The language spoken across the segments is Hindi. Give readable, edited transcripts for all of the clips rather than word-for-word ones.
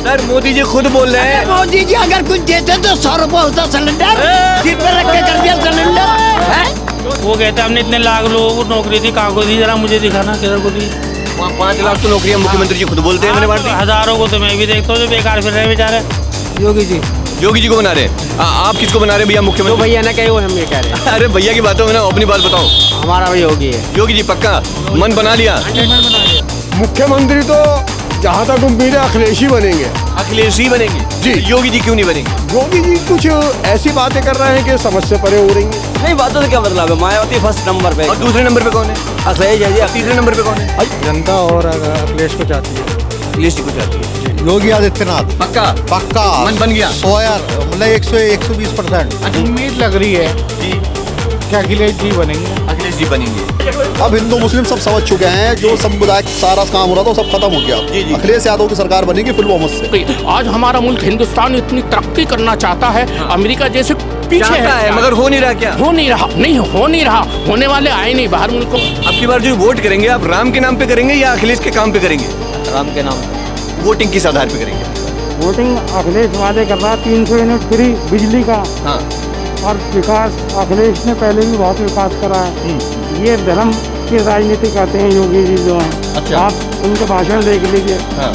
सर मोदी जी खुद बोल रहे हैं। मोदी जी अगर कुछ देते तो 100 रुपए होता सिलेंडर, सिर पे रख के कर दिया सिलेंडर। वो कहते हमने इतने लाख लोगों को नौकरी दी, कहाँ को दी, जरा मुझे दिखाना किधर को दी। 5 लाख तो नौकरियां मुख्यमंत्री जी खुद बोलते हैं मैंने बांट दी। हजारों को तो मैं भी देखता हूँ जो बेकार फिर रहे बेचारे। योगी जी को बना रहे हैं। आप किसको बना रहे हैं भैया? मुख्यमंत्री भैया ना कहे वो हम ये कह रहे हैं। अरे भैया की बातों में ना अपनी बात बताओ। हमारा भी योगी है। योगी जी पक्का मन बना लिया। मुख्यमंत्री तो जहाँ तक उम्मीद है अखिलेश ही बनेंगे। अखिलेश ही बनेंगे जी। योगी जी क्यों नहीं बनेंगे? योगी जी कुछ ऐसी बातें कर रहे हैं कि समझ से परे हो रही हैं। नहीं, बातों से क्या मतलब है? मायावती फर्स्ट नंबर पे और दूसरे नंबर पे कौन है? अखिलेश है जी। तीसरे नंबर पे कौन है? जनता और अखिलेश को चाहती है। अखिलेश जी को चाहती है। योगी आदित्यनाथ पक्का पक्का मन बन गया। 100 मतलब 120%। उम्मीद लग रही है जी कि अखिलेश जी बनेंगे। अखिलेश जी बनेंगे। अब हिंदू मुस्लिम सब समझ चुके हैं जो समुदाय सारा काम हो रहा था वो सब खत्म हो गया। जी, जी। अखिलेश यादव की सरकार बनेगी फुल बहुमत से। आज हमारा मुल्क हिंदुस्तान इतनी तरक्की करना चाहता है, अमेरिका जैसे पीछे है मगर हो नहीं रहा। क्या हो नहीं रहा, होने वाले आए नहीं बाहर मुल्क को। अब की बार जो वोट करेंगे आप राम के नाम पे करेंगे या अखिलेश के काम पे करेंगे? राम के नाम। वोटिंग किस आधार पे करेंगे? वोटिंग अखिलेश वादे कर रहा, 300 यूनिट फ्री बिजली का। हाँ। और विकास अखिलेश ने पहले भी बहुत विकास करा है। ये धर्म की राजनीति करते हैं योगी जी जो हैं। अच्छा। आप उनके भाषण देख लीजिए। हाँ।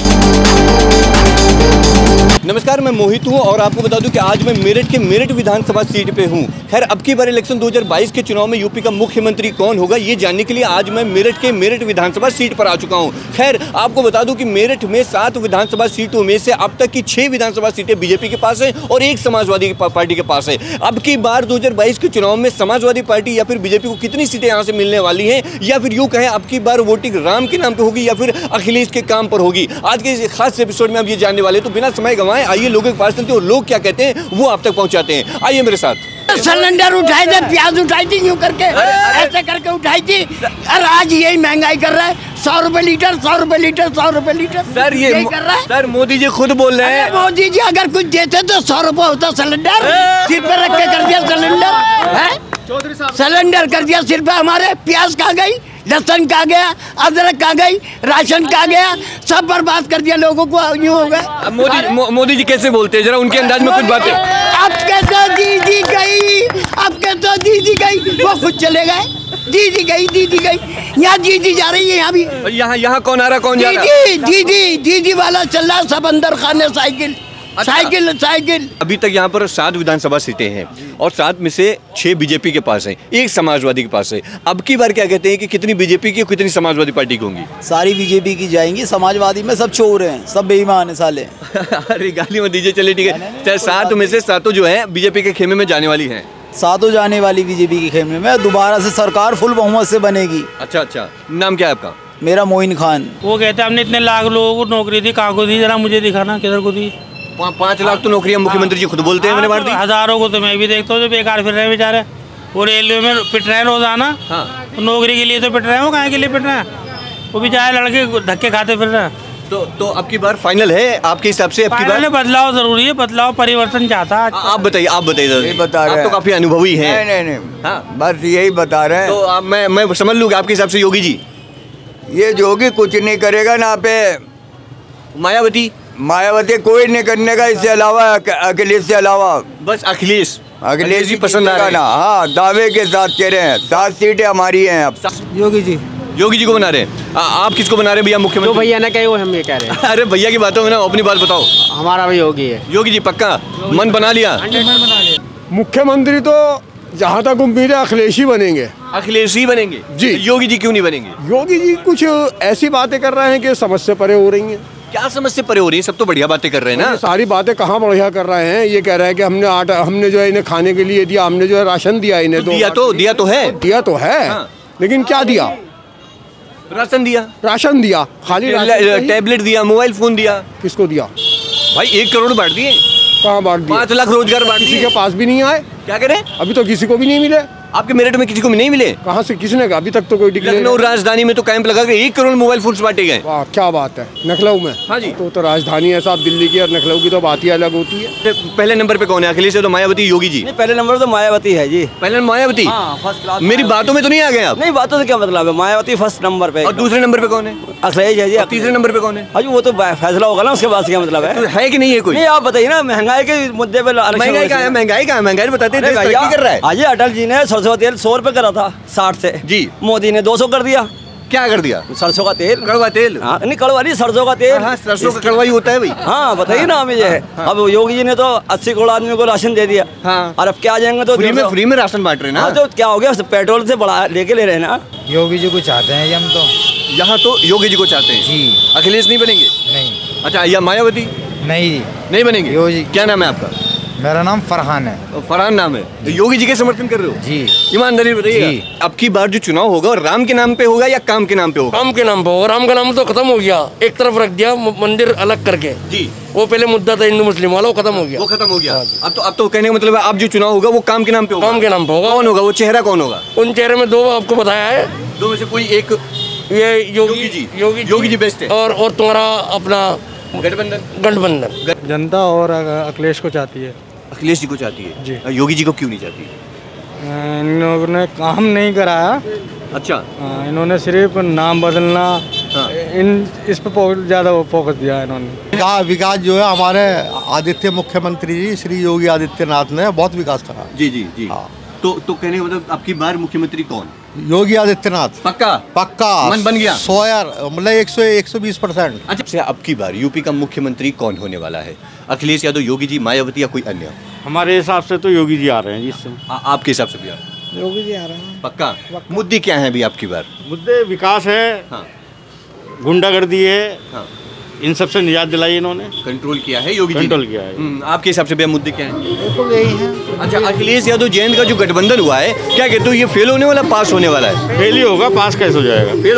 नमस्कार, मैं मोहित हूँ और आपको बता दूं कि आज मैं मेरठ के मेरठ विधानसभा सीट पे हूँ। खैर अब की बार इलेक्शन 2022 के चुनाव में यूपी का मुख्यमंत्री कौन होगा ये जानने के लिए आज मैं मेरठ के मेरठ विधानसभा सीट पर आ चुका हूँ। खैर आपको बता दूं कि मेरठ में 7 विधानसभा सीटों में से अब तक की 6 विधानसभा सीटें बीजेपी के पास है और 1 समाजवादी पार्टी के पास है। अब की बार 2022 के चुनाव में समाजवादी पार्टी या फिर बीजेपी को कितनी सीटें यहाँ से मिलने वाली हैं, या फिर यूँ कहें अब की बार वोटिंग राम के नाम पर होगी या फिर अखिलेश के काम पर होगी, आज के इस खास एपिसोड में आप ये जानने वाले। तो बिना समय गंवाए आइए लोगों के पास चलते हैं और लोग क्या कहते हैं वो आप तक पहुंचाते हैं। आइए मेरे साथ। सिलेंडर उठाए थे, प्याज उठाई थी यूं करके, ऐसे करके उठाई थी। और आज यही महंगाई कर रहा है, 100 रुपए लीटर, 100 रुपए लीटर, 100 रुपए लीटर। सर ये कर रहा है। सर मोदी जी खुद बोल रहे हैं। मोदी जी अगर कुछ देते तो 100 रुपए होता सिलेंडर, सिर पे रख के कर दिया सिलेंडर। सिलेंडर कर दिया सिर पे। हमारे प्याज कहाँ गई, लहसुन कहाँ गया, अदरक कहाँ गई, राशन कहाँ गया, सब बर्बाद कर दिया लोगों को। यूँ हो गया। मोदी जी कैसे बोलते हैं, जरा उनके अंदाज में कुछ बातें। अब के तो दीदी गई, अब के तो दीदी गई, वो खुद चले गए। दीदी गई, यहाँ दीदी जा रही है। यहाँ भी यहाँ कौन आ रहा, कौन जा रहा है? दीदी वाला चल रहा, सब अंदर खाने साइकिल। अच्छा। साइकिल। अभी तक यहाँ पर 7 विधानसभा सीटें हैं और 7 में से 6 बीजेपी के पास हैं, 1 समाजवादी के पास है। अब की बार क्या कहते हैं कि कितनी बीजेपी की कितनी समाजवादी पार्टी की होंगी? सारी बीजेपी की जाएंगी। समाजवादी में सब चोर हैं, सब बेईमान है साले। अरे गाली मत दीजिए, चलिए ठीक है। 7 में से 7 जो है बीजेपी के खेमे में जाने वाली है। 7 जाने वाली बीजेपी के खेमे में दोबारा से सरकार फुल बहुमत से बनेगी। अच्छा। नाम क्या है आपका? मेरा मोइन खान। वो कहते हमने इतने लाख लोगों को नौकरी दी, कहाँ को दी, जरा मुझे दिखाना किधर को दी। 5 लाख तो नौकरियां मुख्यमंत्री जी खुद बोलते हैं मैंने बांट दी। हजारों को तो मैं भी देखता हूँ जो बेकार फिर रहे बेचारे। वो रेलवे में पिट रहे हैं रोजाना। हाँ। तो नौकरी के लिए तो पिट रहे हैं, वो कहाँ के लिए पिट रहे हैं? वो बेचारे लड़के धक्के खाते फिर रहे हैं। तो अब की बार फाइनल है आपके हिसाब से? अब की बार बदलाव जरूरी है, बदलाव परिवर्तन चाहता है। आप बताइए यही बता रहे हैं। आप तो काफी अनुभवी हैं। नहीं। हाँ। बस यही बता रहे हैं। तो अब मैं समझ लूँ आपके हिसाब से योगी जी। ये योगी कुछ नहीं करेगा ना पे। मायावती कोई नहीं करने का, इससे अलावा अखिलेश से अलावा। बस अखिलेश ही पसंद आ रहा है ना। हाँ, दावे के साथ कह रहे हैं 7 सीटें हमारी हैं। अब योगी जी को बना रहे हैं। आप किसको बना रहे हैं भैया? मुख्यमंत्री भैया ना कहे वो हम ये कह रहे हैं। अरे भैया की बातों में ना अपनी बात बताओ। हमारा भी योगी है। योगी जी पक्का मन बना लिया। मुख्यमंत्री तो जहाँ तक उम्मीद है अखिलेश ही बनेंगे। अखिलेश ही बनेंगे जी। योगी जी क्यों नहीं बनेंगे? योगी जी कुछ ऐसी बातें कर रहे हैं कि समझ से परे हो रही हैं। क्या समझ से परे हो रही है? सब तो बढ़िया बातें कर रहे हैं ना। सारी बातें कहाँ बढ़िया कर रहे हैं। ये कह रहे हैं कि हमने आटा, हमने जो है इन्हें खाने के लिए दिया, हमने जो है राशन दिया इन्हें। दिया तो है। हाँ। लेकिन क्या दिया? राशन दिया, खाली टैबलेट दिया, मोबाइल फोन दिया। किसको दिया भाई? 1 करोड़ बांट दिए। कहाँ बांट दिए? 5 लाख रोजगार बांट किसी दिए। के पास भी नहीं आए। क्या करें? अभी तो किसी को भी नहीं मिले। आपके मेरठ में किसी को नहीं मिले? कहाँ से, किसने कहा? अभी तक तो कोई डिक्लेयर। लखनऊ राजधानी में तो कैंप लगा के 1 करोड़ मोबाइल फोन्स बांटे गए। वाह क्या बात है। लखनऊ में? हाँ जी। तो राजधानी है साहब दिल्ली की, और लखनऊ की तो बात ही अलग होती है। पहले नंबर पे कौन है? अखिलेश है तो मायावती, योगी जी? नहीं, पहले नंबर तो मायावती है जी। पहले मायावती? First class. मेरी बातों में तो नहीं आ गए आप? नहीं, बातों से क्या मतलब है, मायावती फर्स्ट नंबर पे। और दूसरे नंबर पे कौन है? अखिलेश है जी। और तीसरे नंबर पे कौन है? अजी वो तो फैसला होगा ना, उसके बाद क्या मतलब है? तो है कि नहीं है कोई? नहीं, आप बताइए ना, महंगाई के मुद्दे पे। महंगाई का है, महंगाई का है, महंगाई बताते हैं, देश तरक्की कर रहा है। आज अटल जी ने सरसों का तेल 100 रुपए करा था 60 से जी, मोदी ने 200 कर दिया। क्या कर दिया? सरसों का तेल, कड़वा तेल। हाँ, नहीं कड़वा नहीं, सरसों का तेल। हाँ, सरसों का कड़वा ही होता है भाई। हाँ बताइए ना हमें ये। अब योगी जी ने तो 80 करोड़ आदमी को राशन दे दिया। हाँ। और अब क्या आ जाएंगे तो फ्री में राशन बांट रहे हैं ना। हाँ, तो क्या हो गया, पेट्रोल से बढ़ा लेके ले रहे हैं ना। योगी जी को चाहते हैं हम तो। यहाँ तो योगी जी को चाहते हैं जी। अखिलेश नहीं बनेंगे? नहीं। अच्छा, या मायावती नहीं जी, नहीं बनेंगे? योगी। क्या नाम है आपका? मेरा नाम फरहान है। फरहान नाम है। तो योगी जी के समर्थन कर रहे हो? जी। ईमानदारी बताइए, अब की बार जो चुनाव होगा राम के नाम पे होगा या काम के नाम पे होगा? काम के नाम पे होगा। राम का नाम तो खत्म हो गया, एक तरफ रख दिया मंदिर अलग करके जी। वो पहले मुद्दा था हिंदू मुस्लिम वाला, वो खत्म हो गया। वो खत्म हो गया। अब तो कहने का मतलब है अब जो चुनाव होगा वो काम के नाम पे होगा। काम के नाम पे होगा। कौन होगा वो चेहरा, कौन होगा? उन चेहरे में 2 आपको बताया है, 2 में से कोई एक। ये योगी जी। योगी जी बेस्ट है। और तुम्हारा अपना गठबंधन। जनता और अखिलेश को चाहती है। अखिलेश जी को चाहती है जी। योगी जी को क्यों नहीं चाहती? इन लोगों ने काम नहीं कराया। अच्छा। इन्होंने सिर्फ नाम बदलना, इस पर ज़्यादा फोकस दिया इन्होंने। विकास जो है हमारे आदित्य मुख्यमंत्री जी श्री योगी आदित्यनाथ ने बहुत विकास करा। जी जी जी। तो कहने का मतलब आपकी बार मुख्यमंत्री कौन? योगी आदित्यनाथ। पक्का मन बन गया? 100 मतलब 120%। अच्छा, अब की बार यूपी का मुख्यमंत्री कौन होने वाला है? अखिलेश यादव, योगी जी, मायावती या कोई अन्य? हमारे हिसाब से तो योगी जी आ रहे हैं जिससे। आपके हिसाब से भी योगी जी आ रहे हैं। पक्का? मुद्दे क्या हैं अभी आपकी बार? मुद्दे विकास है, हाँ। गुंडागर्दी है, हाँ। इन सब से निजात दिलाई इन्होंने, कंट्रोल किया है योगी जी। कंट्रोल किया है। आपके हिसाब से भैया मुद्दे क्या हैं? बिल्कुल यही है। अच्छा, अखिलेश यादव जयंत का जो गठबंधन हुआ है, क्या कहते हो ये फेल होने वाला, पास होने वाला है? फेल ही होगा, पास कैसे हो जाएगा? फेल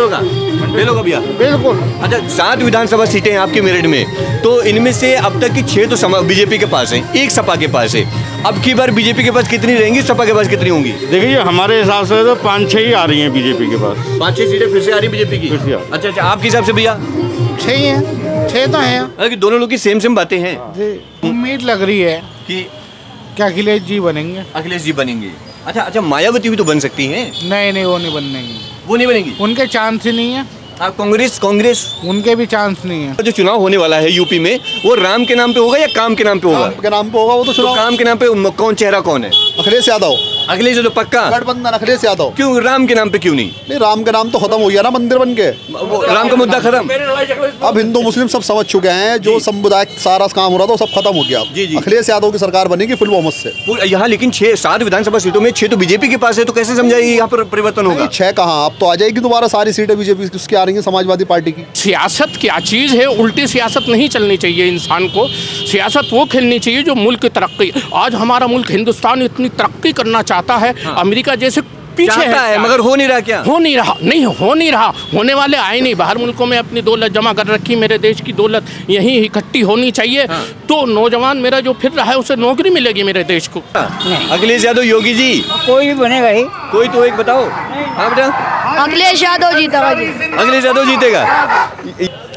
होगा भैया? बिल्कुल। अच्छा, 7 विधानसभा सीटें हैं आपके मेरठ में, तो इनमें से अब तक की 6 तो बीजेपी के पास है, 1 सपा के पास है। अब की बार बीजेपी के पास कितनी रहेंगी, सपा के पास कितनी होंगी? देखिए हमारे हिसाब से तो 5-6 ही आ रही हैं बीजेपी के पास। 5-6 सीटें फिर से आ रही बीजेपी की? फिर से आ रही। अच्छा, आपके हिसाब से भैया? 6 ही हैं, 6 तो हैं। अरे दोनों लोग की सेम बातें हैं। उम्मीद लग रही है कि क्या अखिलेश जी बनेंगे। अखिलेश जी बनेंगे। अच्छा, मायावती भी तो बन सकती हैं? नहीं, वो नहीं बनेंगी। वो नहीं बनेगी? उनके चांस ही नहीं है। आप कांग्रेस उनके भी चांस नहीं है। जो चुनाव होने वाला है यूपी में, वो राम के नाम पे होगा या काम के नाम पे होगा? काम के नाम पे होगा वो तो चुनाव। काम के नाम पे कौन चेहरा कौन है? अखिलेश यादव। अखिलेश यादव पक्का? गठबंधन अखिलेश यादव। क्यों राम के नाम पे क्यों नहीं? नहीं, राम के नाम तो खत्म हो गया ना, मंदिर बन के। राम का मुद्दा खत्म। अब हिंदू मुस्लिम सब समझ चुके हैं, जो समुदाय सारा काम हो रहा था वो सब खत्म हो गया। जी। अखिलेश यादव की सरकार बनेगी फुल बहुमत से यहाँ। लेकिन 7 विधानसभा सीटों में 6 तो बीजेपी के पास है, तो कैसे समझाइए यहाँ पर परिवर्तन होगा? 6 कहाँ, अब तो आ जाएगी दोबारा सारी सीटें बीजेपी की आ रही है, समाजवादी पार्टी की। सियासत क्या चीज़ है, उल्टी सियासत नहीं चलनी चाहिए इंसान को। सियासत वो खेलनी चाहिए जो मुल्क की तरक्की। आज हमारा मुल्क हिंदुस्तान इतनी तरक्की करना चाहता है, अमेरिका जैसे पीछे है, मगर हो नहीं रहा। क्या हो नहीं रहा? नहीं हो नहीं रहा, होने वाले आए नहीं। बाहर मुल्कों में अपनी दौलत जमा कर रखी, मेरे देश की दौलत यहीं इकट्ठी होनी चाहिए। तो नौजवान मेरा जो फिर रहा है उसे नौकरी मिलेगी मेरे देश को। अखिलेश यादव, योगी जी, कोई भी बनेगा ही। कोई तो एक बताओ। हाँ बेटा, अखिलेश यादव जीतेगा जी। अखिलेश यादव जीतेगा।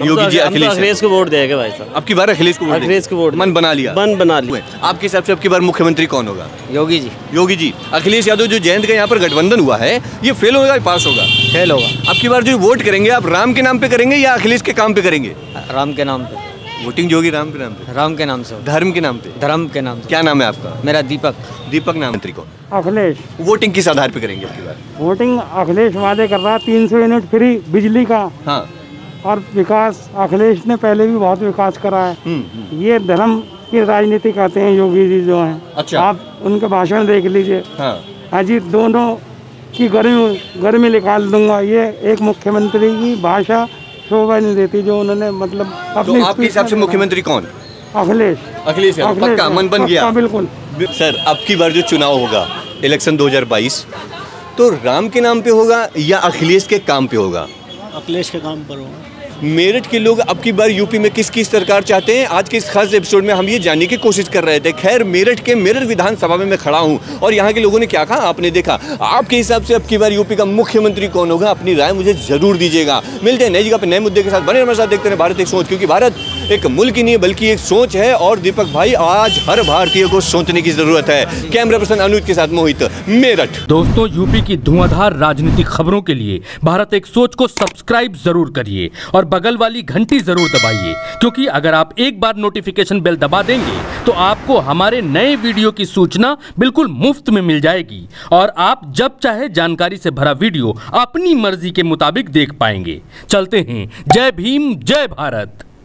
योगी जी अखिलेश को वोट देंगे भाई साहब। अब की बार अखिलेश को वोट मन बना लिया। आपके हिसाब से अब की बार मुख्यमंत्री कौन होगा? योगी जी। योगी जी। अखिलेश यादव जो जयंत का यहाँ पर गठबंधन हुआ है, ये फेल होगा या पास होगा? फेल होगा। अब की बार जो वोट करेंगे आप राम के नाम पे करेंगे या अखिलेश के काम पे करेंगे? राम के नाम पे वोटिंग जो होगी राम के नाम पे। राम के नाम से। धर्म के नाम पे। धर्म के नाम से। क्या नाम है आपका? मेरा दीपक। दीपक नाम। मंत्री कौन? अखिलेश। वोटिंग किस आधार पे करेंगे आपकी बार? वोटिंग अखिलेश वादे कर रहा है 300 यूनिट फ्री बिजली का। हाँ। और विकास अखिलेश ने पहले भी बहुत विकास करा है। ये धर्म की राजनीति करते हैं योगी जी जो हैं। अच्छा। आप उनके भाषण देख लीजिए। हाँ। अजी दोनों की गर्मी निकाल दूंगा, ये एक मुख्यमंत्री की भाषा शोभा नहीं देती जो उन्होंने मतलब अपनी। तो आपके हिसाब से मुख्यमंत्री कौन? अखिलेश। अखिलेश पक्का मन बन गया? बिल्कुल सर, अब की बार जो चुनाव होगा इलेक्शन 2022, तो राम के नाम पे होगा या अखिलेश के काम पे होगा? अखिलेश के काम पर होगा। मेरठ के लोग अब की बार यूपी में किसकी सरकार चाहते हैं, आज के इस खास एपिसोड में हम ये जानने की कोशिश कर रहे थे। खैर, मेरठ के मेरठ विधानसभा में मैं खड़ा हूँ और यहाँ के लोगों ने क्या कहा आपने देखा। आपके हिसाब से अब की बार यूपी का मुख्यमंत्री कौन होगा, अपनी राय मुझे जरूर दीजिएगा। मिलते हैं नई जगह पर नए मुद्दे के साथ, बने हमारे साथ, देखते हैं भारत एक सोच, क्योंकि भारत एक मुल्क ही नहीं बल्कि एक सोच है। और दीपक भाई, आज हर भारतीय को सोचने की जरूरत है। कैमरा पर्सन अनुज के साथ मोहित, मेरठ। दोस्तों, यूपी की धुआंधार राजनीतिक खबरों के लिए भारत एक सोच को सब्सक्राइब जरूर करिए और बगल वाली घंटी जरूर दबाइए, क्योंकि अगर आप एक बार नोटिफिकेशन बेल दबा देंगे तो आपको हमारे नए वीडियो की सूचना बिल्कुल मुफ्त में मिल जाएगी और आप जब चाहे जानकारी से भरा वीडियो अपनी मर्जी के मुताबिक देख पाएंगे। चलते हैं, जय भीम, जय भारत।